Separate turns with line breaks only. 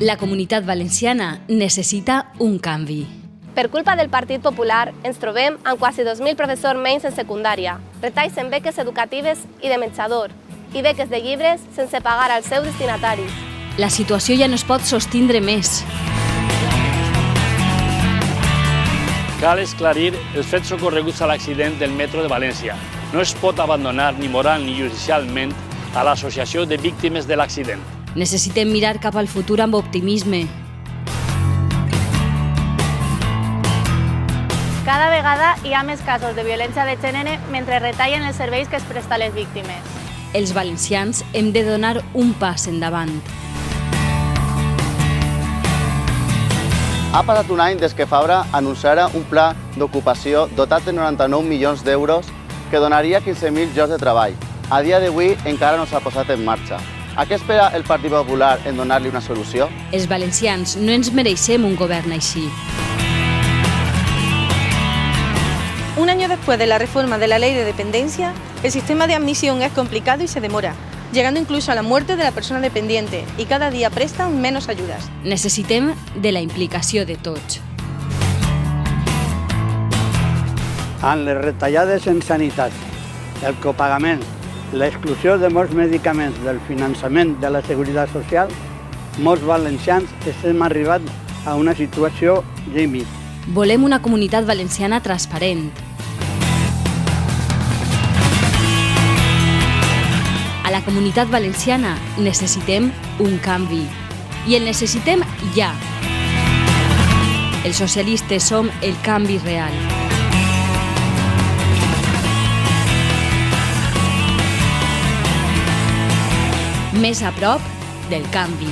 La Comunitat Valenciana necessita un canvi.
Per culpa del Partit Popular ens trobem amb quasi 2.000 professors menys en secundària, retalls en beques educatives i de menjador, i beques de llibres sense pagar als seus destinataris.
La situació ja no es pot sostindre més.
Cal esclarir els fets ocorreguts a l'accident del metro de València. No es pot abandonar ni moral ni judicialment a l'associació de víctimes de l'accident.
Necessitem mirar cap al futur amb optimisme.
Cada vegada hi ha més casos de violència de gènere mentre retallen els serveis que es presten a les víctimes.
Els valencians hem de donar un pas endavant.
Ha passat un any des que Fabra anunciara un pla d'ocupació dotat de 99 milions d'euros que donaria 15.000 llocs de treball. A dia d'avui encara no s'ha posat en marxa. A què espera el Partit Popular en donar-li una solució?
Els valencians no ens mereixem un govern així.
Un año después de la reforma de la ley de dependencia, el sistema de admisión es complicado y se demora, llegando incluso a la muerte de la persona dependiente y cada día prestan menos ayudas.
Necessitem de la implicació de tots.
Amb les retallades en sanitat, el copagament, l'exclusió de molts medicaments del finançament de la Seguretat Social, molts valencians estem arribant a una situació límit.
Volem una comunitat valenciana transparent. A la comunitat valenciana necessitem un canvi. I el necessitem ja. Els socialistes som el canvi real. Més a prop del canvi.